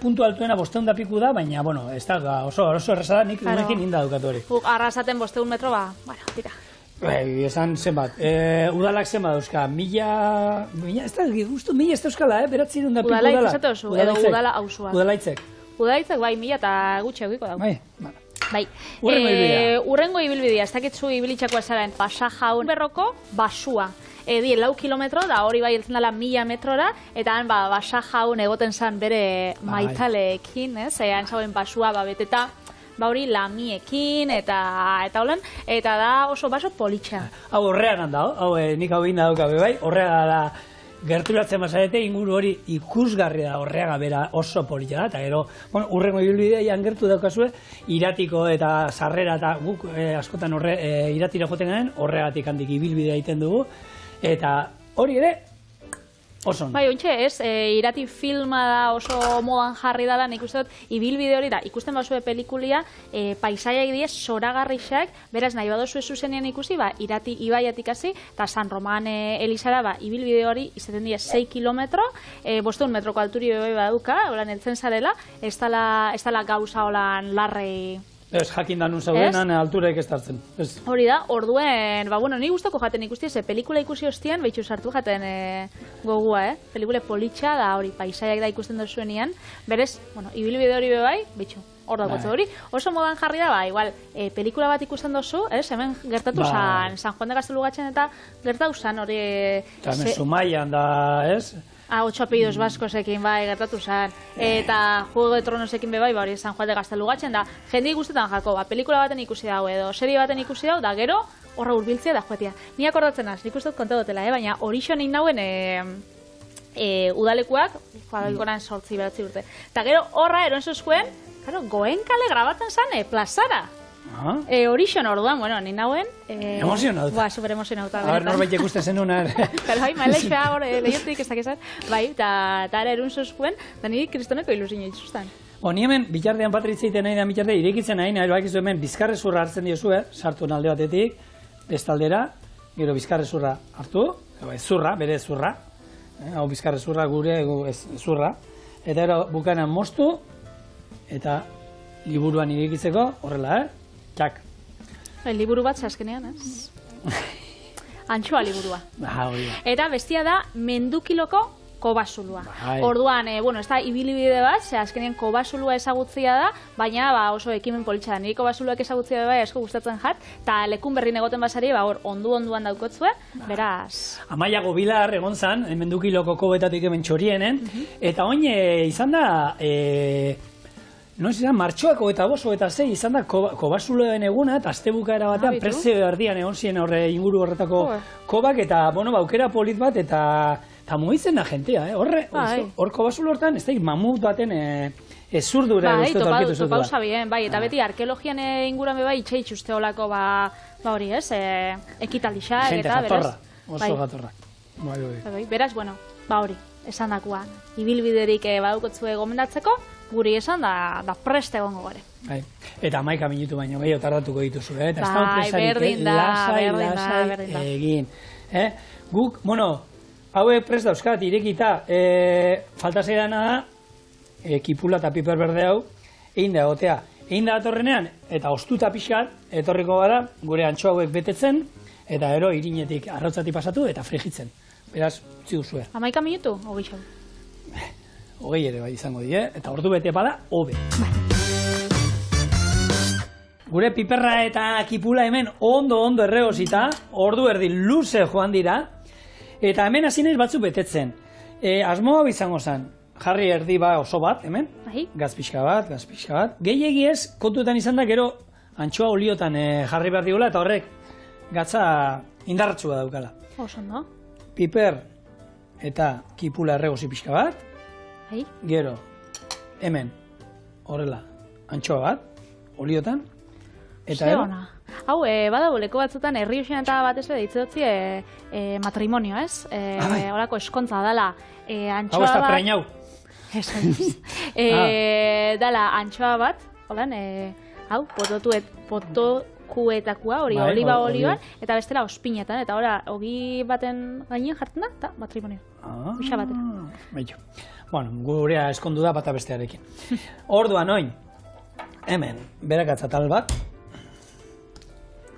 puntu altuena 500 da piku da, baina, bueno, ez da, oso errezada, nik unekin inda dukatu hori. Arrasaten 500 metro, bueno, tira. Esan zenbat, udalak zenbat dauzka, mila, ez da, guztu, mila ez dauzkala, beratzen da piku udala. Udalaitz esate oso, edo udala hausua. Udalaitzek. Udalaitzek, bai, mila eta gutxe egiko dago. Bai, urrengo ibilbidea. Urrengo ibilbidea, ez dakitzu ibilitxako ezaren, Pasajaun berroko basua. 4 kilometro, da hori bai eltzen dela 1000 metrora, eta han Basajaun egoten zan bere maitaleekin, han zauen basua beteta, hori lamiekin, eta holan, eta da oso baso politxa. Hau horrean da, nik hau inda daukabe bai, horrega da, gerturatzen bazarete inguru hori ikusgarri da horreaga bera oso politxa da, eta gero, urrengo ibilbidea gertu daukazue, iratiko eta sarrera eta guk askotan iratira joten garen, horregatik handik ibilbidea egiten dugu, eta hori ere, oso. Bai, ointxe, ez, irati filma da oso modan jarri dala, nik uste dut, ibilbide hori da, ikusten bazue pelikulia, paisaiak die zoragarrixak, beraz nahi badozue zuzenean ikusi, irati ibaiatik hasi, eta San Roman Elizara, ibilbide hori izaten die 6 kilometro, 500 metroko alturi bai baduka, holan eltzen zarela, ez dala gauza holan larrei. Ez, jakin da nun zaudenan alturek ez dartzen. Hori da, orduen, ni guztoko jaten ikusti, ze pelikula ikusi ostian, behitxu sartu jaten gogua, pelikule politxa, da hori, paisaiak da ikusten dozuenian, berez, ibilbide hori bebai, behitxu, hor dakotzu hori, oso modan jarri da, igual, pelikula bat ikusten dozu, hemen gertatu San Juan de Gaztelugatxen eta gertatu zan hori... Eta hemen Zumaian da, ez? 8 apellidos baskosekin, gertatu zan. Eta Juego de Tronosekin bebai, hori San Juan de Gaztelugatxen da, jende guztetan jako, pelikula baten ikusi dago edo, serie baten ikusi dago, da gero, horra urbiltzea da joetia. Ni akordatzen az, nik uste dut konta dutela, baina horixo nik nauen udalekuak, goran 8 urte. Eta gero horra eron zuzkuen, Goenkale grabatzen zan, plazara. Horixon orduan, ni nauen... Emozionauta. Super emozionauta. Norbait ikusten zenun. Pero bai, maileixea, lehiotik ez dakizan. Bai, eta erun zuzkuen, da niri kristoneko ilusinio dituzten. Ni hemen, bitartean patritzeiten nahi da, bitartean irekitzen nahi, bakizu hemen, bizkarrezurra hartzen diozue, sartu nalde batetik, bestaldera, gero bizkarrezurra hartu, zurra, bere zurra, hau bizkarrezurra gure zurra, eta ero bukanan moztu, eta liburuan irekitzeko, horrela, txak. Liburu bat zaskenean, ez? Antxoa liburua. Eta bestia da mendukiloko kobasulua. Orduan, ez da ibilibide bat, azkenean kobasulua ezagutzia da, baina oso ekimen politxa da. Niri kobasuluak ezagutzia da bai asko gustatzen jat, eta lekun berri negoten basari, hor onduan daukotzue, beraz... Amaiago Bilar egon zan, mendukiloko kobetatik hemen txorienen, eta oin izan da... martxoako eta boso eta 6 izan da kobasuloen eguna, eta astebukaera batean prezio erdian egon ziren inguru horretako kobak, eta aukera polit bat, eta mugitzen da jentea, hor kobasulo hortan, ez da, mamut baten ezurdura uste torkitu zutu da. Topauza bien, eta beti arkeologian inguran bai itxeitxuste olako hori ez, ekitaldixak eta beraz. Gente jatorra, oso jatorra. Beraz, hori, esan dakua, ibilbiderik badukotzue gomendatzeko, guri esan da preste egongo gore. Eta 11 minutu baino gehiago tardatuko dituzu, eta ez da presarik lasai egin. Guk, hauek prest dauzkat, irekita, falta zeirana da, kipula eta piper berde hau, egin da egotea. Egin da datorrenean, eta ostuta pixkat, etorriko gara, gure antxo hauek betetzen, eta gero irinetik arrautzati pasatu eta frijitzen. Beraz, utzi duzue. 11 minutu, hogei xau. Hogei ere bai izango die, eta ordu bete bada, hobe. Gure piperra eta kipula hemen ondo erregosita, ordu erdi luze joan dira, eta hemen hasi naiz batzuk betetzen. Asmo hau izango zen, jarri erdi oso bat, hemen, gaz pixka bat. Gehiegi ez, kontuetan izan da, gero antxoa oliotan jarri behar digula, eta horrek gatza indarratxua daukala. Oso, no? Piper eta kipula erregosi pixka bat, gero, hemen, horrela, antxoa bat, oliotan, eta gero. Hau, badago leko batzutan, herri usian eta batez deitzen dutzi matrimonio, ez? Horako eskontza dala antxoa bat... Hau ez da preñau. Dala antxoa bat, holan, hau, potokuetakua, hori oliba olioan, eta bestela ospinetan, eta hori hogi baten gainen jartzen da, eta matrimonio. Bisa batera. Baitu. Bueno, gurea eskondu da bata bestearekin. Orduan, oin, hemen, berakatzatal bat,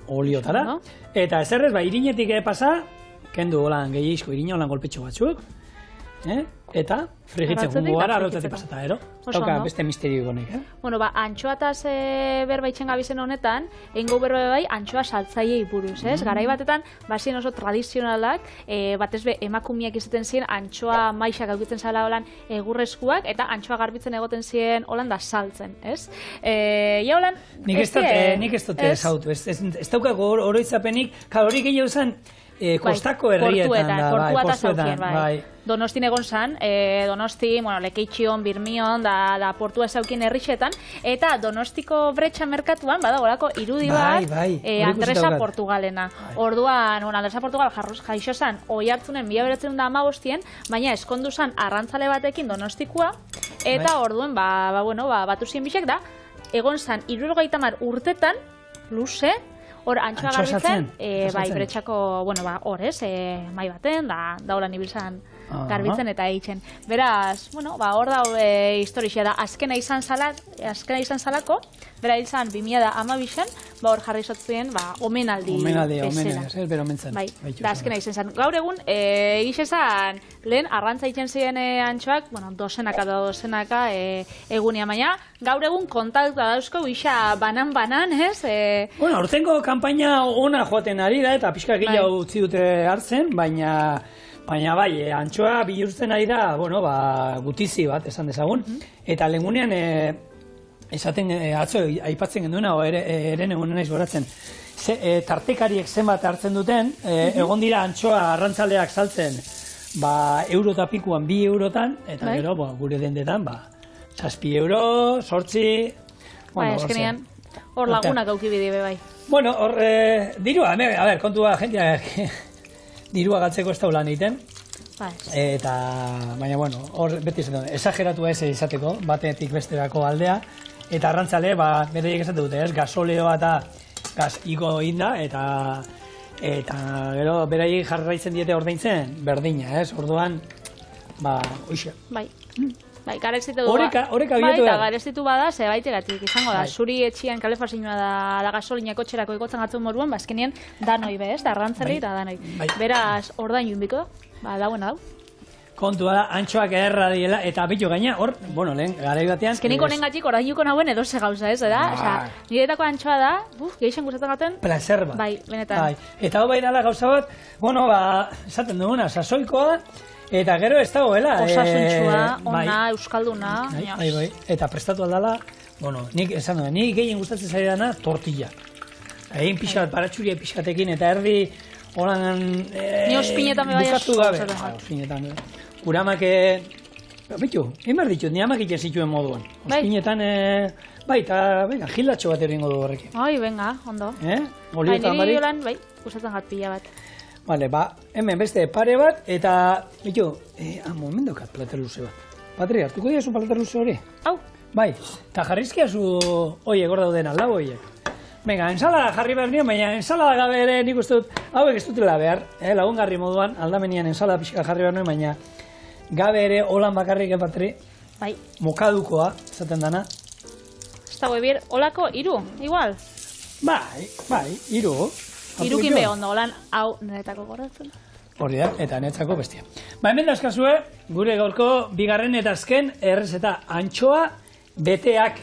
oliotara, eta ezerrez, irinetik pasa, kendu holan gehiizko irina, holan golpetxo batzuk, eta frigitzen jungo gara, arrotzatik pasata, ero? Tauka beste misterio gonek, Bueno, antxoataz berbaitzen gabizen honetan, eingo berbe bai, antxoa saltzaiei buruz, ez? Garai batetan, bazien oso tradizionalak, batez be, emakumiak izaten ziren, antxoa maixak aurkitzen zala holan egurrezkuak, eta antxoa garbitzen egoten ziren holan da saltzen, ez? Ja holan... Nik ez dute zautu, ez daukago oroitzapenik, hori gehiago zen, kostako herrietan da, portuetan, bai. Donostin egon zan, Donosti, Lekeitxion, Birmion, da portua ezaukien herrixetan, eta Donostiko bretxa merkatuan, badagolako irudi bat, Andresa Portugalena. Orduan, Andresa Portugal jaixo zan, oi hartzunen 1915, baina eskondu zan arrantzale batekin Donostikoa, eta orduen, batu zien bisek da, egon zan 70 urtetan, luze, hor antxoa garbitzen, bai, bretxako, hor ez, mai baten, da holan ibiltzan garbitzen eta eitzen. Beraz, hor da historia da, azkena izan zalako, bera izan 2012an, hor jarri zotzuen, omenaldi bezala. Bero mentzen. Bai, da azkena izan zan. Gaur egun, egiz esan, lehen arrantza itzen ziren antxoak, dozenaka egunia, baina, gaur egun kontaktua dauzko, isa banan, ez? Hortengo kampaina ona joaten ari da, eta pixka gehiago utzi dute hartzen, baina bai, antxoa bihurtzen ari da, gutizi bat, esan dezagun, eta lehengunean, esaten atzo aipatzen genduena, eren egun naiz goratzen, tartekariek zenbat hartzen duten, egon dira antxoa arrantzaleak saltzen, euro eta pikuan 2 eurotan, eta gero, gure dendetan, 7 euro, 8, eskenean, hor lagunak aukibide bai. Bueno, hor, dirua, a ber, kontua, jentia, dirua gatzeko ez da egiten, eta, baina, hor beti esaten dut, esageratua ez izateko, batetik besterako aldea, eta arrantzale, bereiek esaten dute, ez, gasoleoa eta gaz iko inda, eta gero beraiek jarraitzen diete ordaintzen, berdina, ez, orduan, oixe. Bai, garestitu du. Horeka bietu da. Bai, garestitu bada, zebaitegatik izango da. Zuri etxian kalefazioa da gasolinak kotxerako ikotzen gatzun moruan, azkenean danoi bez, da arrantzari eta danoi. Beraz, ordain junbiko da, dauen hau. Kontua da, antxoak ederra diela, eta bitu gaina, hor, lehen, garai batean... Azkenik honen gatik, ordainduko nauen edo ze gauza ez, da? Niretako antxoa da, gehixen gustatzen gaten... Placer bat. Bai, benetan. Eta hau bai dala gauza bat, esaten duguna, sasoikoa, eta gero ez dagoela. Osasuntxua, ona, euskalduna. Bai, eta prestatu aldala, nik esan duen, nik gehien gustatzen zaidana tortilla. Egin pixat, baratxuria pixatekin, eta erdi holan... Ni ospinetan me bai bukatu gabe. Ospinetan, Uramak, bitu, emar ditut, ni amak iten zituen moduan. Ospinetan, eta, venga, gilatxo bat eringo du horrekin. Venga, ondo. Oliotan barik. Usatzen gat pila bat. Bale, hemen beste pare bat, eta, bitu, momentu kat plater luze bat. Patri, hartuko dira zu plater luze hori? Hau. Bai, eta jarrizkia zu, gor dauden aldau horiek. Venga, ensalada jarri behar nio, baina ensalada gabe ere nik uste dut, hauek ez dutela behar, lagungarri moduan, aldamenian ensalada pixka jarri behar nio, baina gabe ere holan bakarrik Patri, Bai. Mokadukoa, esaten dana. Ez dago ebier, olako, iru, igual. Bai, iru. Irukin begondo, holan, hau, niretako gorratzen. Hori da, eta netzako bestia. Hemen dazkazue, gure gaurko bigarren eta azken errezeta antxoa beteak.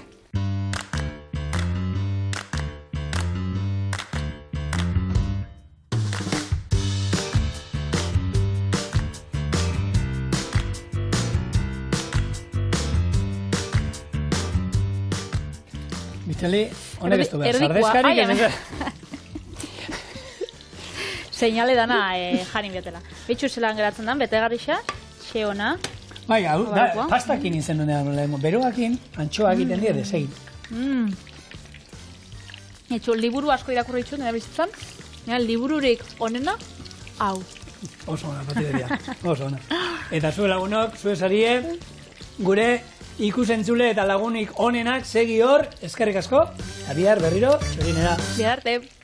Bitali, honek ez du behar, sardezkarik ez behar. Seinale dana jarin biotela. Bitxu zelan geratzen dan, betegarrixa, xe ona. Bai, hau, pastakin izen dunean, beroakin, antxoa egiten dira desegin. Etxo, liburu asko irakurri ditut, nire bizitzan. Libururik onena, hau. Oso ona, patideria, oso ona. Eta zue lagunok, zue sarie, gure ikusentzule eta lagunik onenak segi hor, eskerrik asko, eta bihar berriro, berinera. Bihar arte.